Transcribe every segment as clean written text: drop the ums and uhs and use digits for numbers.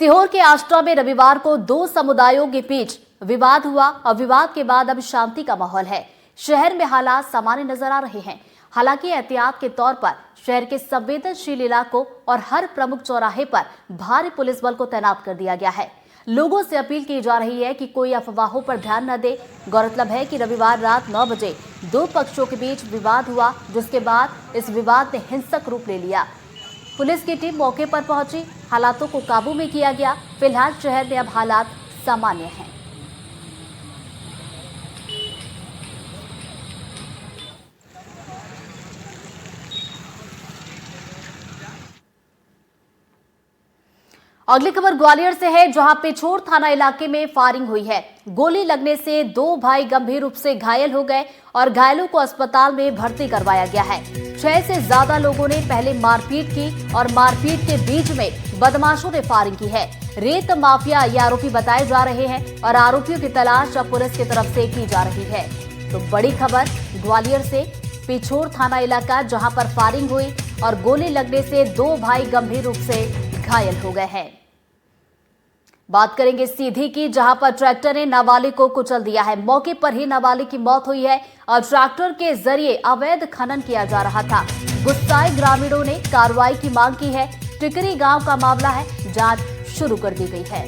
सीहोर के आष्टा में रविवार को दो समुदायों के बीच विवाद हुआ और विवाद के बाद अब शांति का माहौल है। शहर में हालात सामान्य नजर आ रहे हैं। हालांकि एहतियात के तौर पर शहर के संवेदनशील इलाकों और हर प्रमुख चौराहे पर भारी पुलिस बल को तैनात कर दिया गया है। लोगों से अपील की जा रही है कि कोई अफवाहों पर ध्यान न दे। गौरतलब है कि रविवार रात 9 बजे दो पक्षों के बीच विवाद हुआ, जिसके बाद इस विवाद ने हिंसक रूप ले लिया। पुलिस की टीम मौके पर पहुंची, हालातों को काबू में किया गया। फिलहाल शहर में अब हालात सामान्य हैं। अगली खबर ग्वालियर से है, जहां पिछोर थाना इलाके में फायरिंग हुई है। गोली लगने से दो भाई गंभीर रूप से घायल हो गए और घायलों को अस्पताल में भर्ती करवाया गया है। 6 से ज्यादा लोगों ने पहले मारपीट की और मारपीट के बीच में बदमाशों ने फायरिंग की है। रेत माफिया ये आरोपी बताए जा रहे हैं और आरोपियों की तलाश अब पुलिस की तरफ से की जा रही है। तो बड़ी खबर ग्वालियर से, पिछोर थाना इलाका जहां पर फायरिंग हुई और गोली लगने से दो भाई गंभीर रूप से घायल हो गए हैं। बात करेंगे सीधी की, जहां पर ट्रैक्टर ने नाबालिग को कुचल दिया है। मौके पर ही नाबालिग की मौत हुई है और ट्रैक्टर के जरिए अवैध खनन किया जा रहा था। गुस्साए ग्रामीणों ने कार्रवाई की मांग की है। टिकरी गांव का मामला है, जांच शुरू कर दी गई है।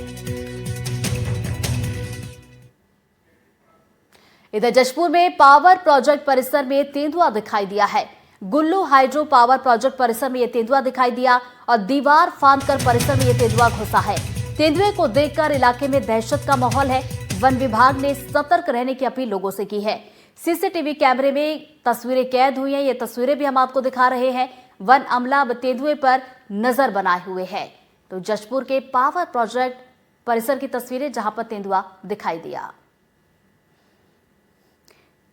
इधर जशपुर में पावर प्रोजेक्ट परिसर में तेंदुआ दिखाई दिया है। गुल्लू हाइड्रो पावर प्रोजेक्ट परिसर में यह तेंदुआ दिखाई दिया और दीवार फांदकर परिसर में यह तेंदुआ घुसा है। तेंदुए को देखकर इलाके में दहशत का माहौल है। वन विभाग ने सतर्क रहने की अपील लोगों से की है। सीसीटीवी कैमरे में तस्वीरें कैद हुई हैं। ये तस्वीरें भी हम आपको दिखा रहे हैं। वन अमला अब तेंदुए पर नजर बनाए हुए है। तो जशपुर के पावर प्रोजेक्ट परिसर की तस्वीरें, जहां पर तेंदुआ दिखाई दिया।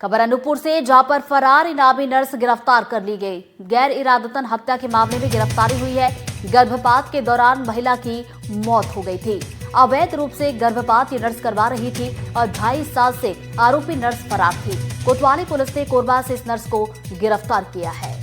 खबर अनूपपुर से, जहां पर फरार इनामी नर्स गिरफ्तार कर ली गई। गैर इरादतन हत्या के मामले में गिरफ्तारी हुई है। गर्भपात के दौरान महिला की मौत हो गई थी। अवैध रूप से गर्भपात ये नर्स करवा रही थी और 2.5 साल से आरोपी नर्स फरार थी। कोतवाली पुलिस ने कोरबा से इस नर्स को गिरफ्तार किया है।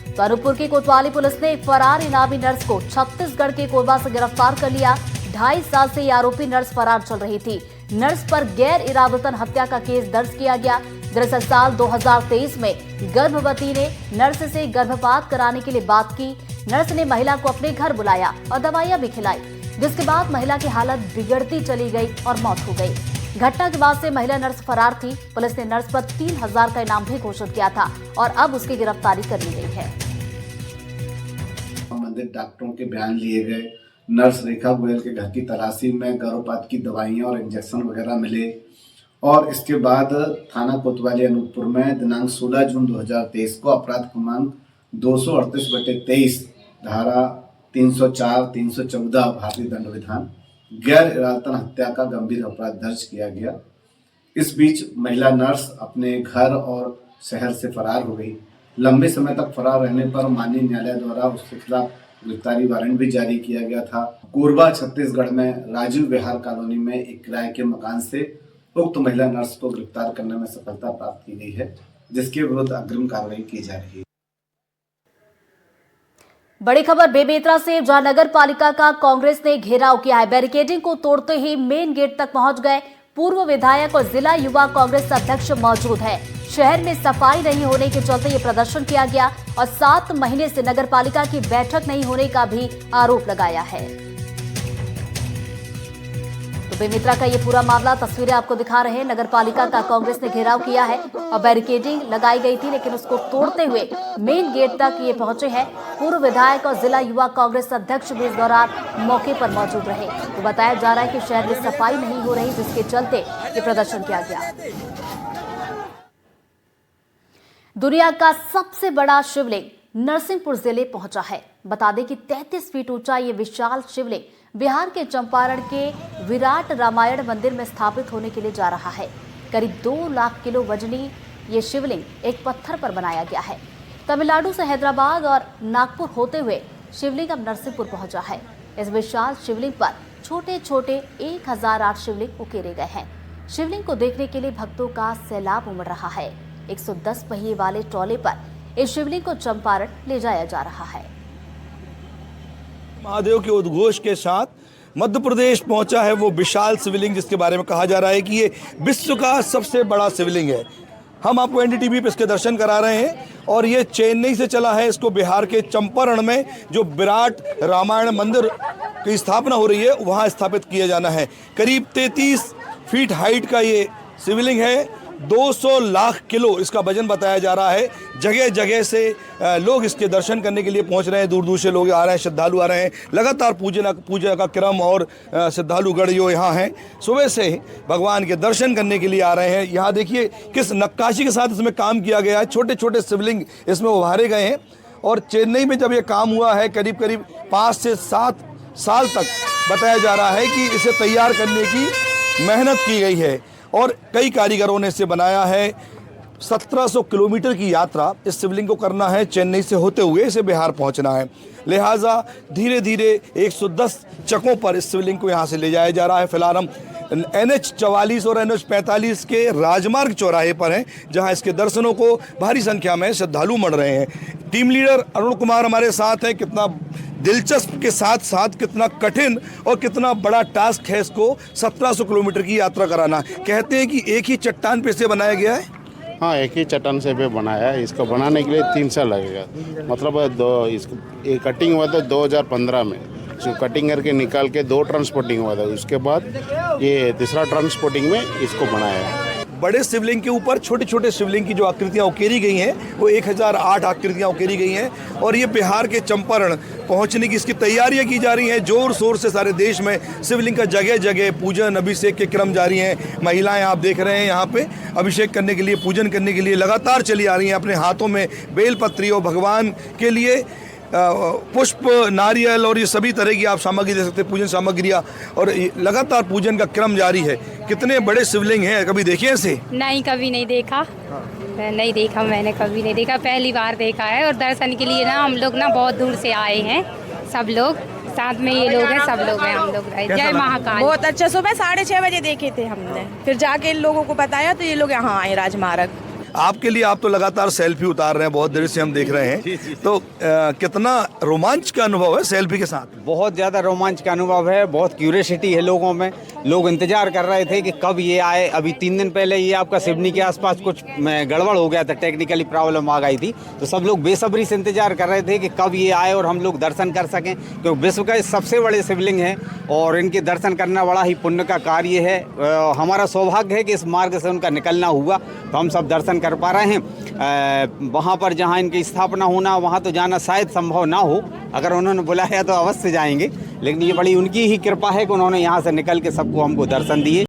तो अनूपपुर की कोतवाली पुलिस ने एक फरार इनामी नर्स को छत्तीसगढ़ के कोरबा से गिरफ्तार कर लिया। 2.5 साल से ये आरोपी नर्स फरार चल रही थी। नर्स पर गैर इरादतन हत्या का केस दर्ज किया गया। दरअसल साल 2023 में गर्भवती ने नर्स से गर्भपात कराने के लिए बात की। नर्स ने महिला को अपने घर बुलाया और दवाइयां भी खिलाई, जिसके बाद महिला की हालत बिगड़ती चली गई और मौत हो गई। घटना के बाद से महिला नर्स फरार थी। पुलिस ने नर्स पर 3000 का इनाम भी घोषित किया था और अब उसकी गिरफ्तारी कर ली गई है। संबंधित डॉक्टरों के बयान लिए गए। नर्स रेखा गोयल के घर की तलाशी में गर्भपात की दवाइयां और इंजेक्शन वगैरह मिले और इसके बाद थाना कोतवाली अनूपपुर में दिनांक 16 जून 2023 को अपराध क्रमांक 238/23 धारा 304, 314 भारतीय दंड विधान गैर इरादतन हत्या का गंभीर अपराध दर्ज किया गया। इस बीच महिला नर्स अपने घर और शहर से फरार हो गई। लंबे समय तक फरार रहने पर माननीय न्यायालय द्वारा उसके खिलाफ गिरफ्तारी वारंट भी जारी किया गया था। कोरबा छत्तीसगढ़ में राजीव विहार कॉलोनी में एक किराए के मकान से उक्त महिला नर्स को गिरफ्तार करने में सफलता प्राप्त की गई है, जिसके विरुद्ध अग्रिम कार्रवाई की जा रही है। बड़ी खबर बेमेतरा से, जहां नगर पालिका का कांग्रेस ने घेराव किया है। बैरिकेडिंग को तोड़ते ही मेन गेट तक पहुंच गए। पूर्व विधायक और जिला युवा कांग्रेस अध्यक्ष मौजूद है। शहर में सफाई नहीं होने के चलते ये प्रदर्शन किया गया और 7 महीने से नगर पालिका की बैठक नहीं होने का भी आरोप लगाया है। तो बेमेतरा का ये पूरा मामला, तस्वीरें आपको दिखा रहे हैं। नगर पालिका का कांग्रेस ने घेराव किया है और बैरिकेडिंग लगाई गई थी, लेकिन उसको तोड़ते हुए मेन गेट तक ये पहुंचे हैं। पूर्व विधायक और जिला युवा कांग्रेस अध्यक्ष भी इस दौरान मौके पर मौजूद रहे। तो बताया जा रहा है कि शहर में सफाई नहीं हो रही, जिसके चलते ये प्रदर्शन किया गया। दुनिया का सबसे बड़ा शिवलिंग नरसिंहपुर जिले पहुंचा है। बता दें कि 33 फीट ऊंचा ये विशाल शिवलिंग बिहार के चंपारण के विराट रामायण मंदिर में स्थापित होने के लिए जा रहा है। करीब 2 लाख किलो वजनी ये शिवलिंग एक पत्थर पर बनाया गया है। तमिलनाडु से हैदराबाद और नागपुर होते हुए शिवलिंग अब नरसिंहपुर पहुंचा है। इस विशाल शिवलिंग पर छोटे छोटे 1008 शिवलिंग उकेरे गए हैं। शिवलिंग को देखने के लिए भक्तों का सैलाब उमड़ रहा है। 110 पहिए वाले ट्रॉले पर इस शिवलिंग को चंपारण ले जाया जा रहा है। महादेव के उद्घोष के साथ मध्य प्रदेश पहुंचा है वो विशाल शिवलिंग, जिसके बारे में कहा जा रहा है कि ये विश्व का सबसे बड़ा शिवलिंग है। हम आपको एनडीटीवी पे इसके दर्शन करा रहे हैं और ये चेन्नई से चला है। इसको बिहार के चंपारण में जो विराट रामायण मंदिर की स्थापना हो रही है वहाँ स्थापित किया जाना है। करीब 33 फीट हाइट का ये शिवलिंग है। 200 लाख किलो इसका वजन बताया जा रहा है। जगह जगह से लोग इसके दर्शन करने के लिए पहुंच रहे हैं, दूर दूर से लोग आ रहे हैं, श्रद्धालु आ रहे हैं। लगातार पूजा का क्रम और श्रद्धालुगण जो यहाँ हैं सुबह से ही भगवान के दर्शन करने के लिए आ रहे हैं। यहाँ देखिए किस नक्काशी के साथ इसमें काम किया गया है। छोटे छोटे शिवलिंग इसमें उभारे गए हैं और चेन्नई में जब ये काम हुआ है करीब करीब 5 से 7 साल तक बताया जा रहा है कि इसे तैयार करने की मेहनत की गई है और कई कारीगरों ने इसे बनाया है। 1700 किलोमीटर की यात्रा इस शिवलिंग को करना है, चेन्नई से होते हुए इसे बिहार पहुंचना है। लिहाजा धीरे धीरे 110 चकों पर इस शिवलिंग को यहां से ले जाया जा रहा है। फिलहाल हम NH 44 और NH 45 के राजमार्ग चौराहे पर हैं, जहां इसके दर्शनों को भारी संख्या में श्रद्धालु मढ़ रहे हैं। टीम लीडर अरुण कुमार हमारे साथ हैं। कितना दिलचस्प के साथ साथ कितना कठिन और कितना बड़ा टास्क है इसको 1700 किलोमीटर की यात्रा कराना। कहते हैं कि एक ही चट्टान पे से बनाया गया है। हाँ, एक ही चट्टान से पे बनाया है। इसको बनाने के लिए 3 साल लगेगा। मतलब ये कटिंग हुआ था 2015 में। इसको कटिंग करके निकाल के 2 ट्रांसपोर्टिंग हुआ था। उसके बाद ये तीसरा ट्रांसपोर्टिंग में इसको बनाया है। बड़े शिवलिंग के ऊपर छोटे छोटे शिवलिंग की जो आकृतियाँ उकेरी गई हैं वो 1008 आकृतियाँ उकेरी गई हैं और ये बिहार के चंपारण पहुंचने की इसकी तैयारियां की जा रही हैं। जोर शोर से सारे देश में शिवलिंग का जगह जगह पूजन अभिषेक के क्रम जारी हैं। महिलाएं आप देख रहे हैं यहाँ पे अभिषेक करने के लिए, पूजन करने के लिए लगातार चली आ रही हैं। अपने हाथों में बेलपत्री और भगवान के लिए पुष्प, नारियल और ये सभी तरह की आप सामग्री दे सकते हैं, पूजन सामग्रियाँ, और लगातार पूजन का क्रम जारी है। कितने बड़े शिवलिंग हैं, कभी देखे ऐसे? नहीं, कभी नहीं देखा। नहीं देखा, मैंने कभी नहीं देखा, पहली बार देखा है। और दर्शन के लिए ना हम लोग ना बहुत दूर से आए हैं, सब लोग साथ में ये लोग हैं, सब लोग हैं हम लोग। जय महाकाल। बहुत अच्छा। सुबह 6:30 बजे देखे थे हमने, फिर जाके इन लोगों को बताया तो ये लोग यहाँ आए राजमार्ग। आपके लिए आप तो लगातार सेल्फी उतार रहे हैं, बहुत देर से हम देख रहे हैं। तो कितना रोमांच का अनुभव है सेल्फी के साथ? बहुत ज़्यादा रोमांच का अनुभव है। बहुत क्यूरियोसिटी है लोगों में। लोग इंतजार कर रहे थे कि कब ये आए। अभी 3 दिन पहले ये आपका सिवनी के आसपास कुछ गड़बड़ हो गया था, टेक्निकली प्रॉब्लम आ गई थी, तो सब लोग बेसब्री से इंतजार कर रहे थे कि कब ये आए और हम लोग दर्शन कर सकें, क्योंकि विश्व का सबसे बड़े शिवलिंग है और इनके दर्शन करना बड़ा ही पुण्य का कार्य है। हमारा सौभाग्य है कि इस मार्ग से उनका निकलना हुआ तो हम सब दर्शन कर पा रहे हैं। वहाँ पर जहाँ इनकी स्थापना होना वहाँ तो जाना शायद संभव ना हो, अगर उन्होंने बुलाया तो अवश्य जाएंगे, लेकिन ये बड़ी उनकी ही कृपा है कि उन्होंने यहाँ से निकल के सबको हमको दर्शन दिए।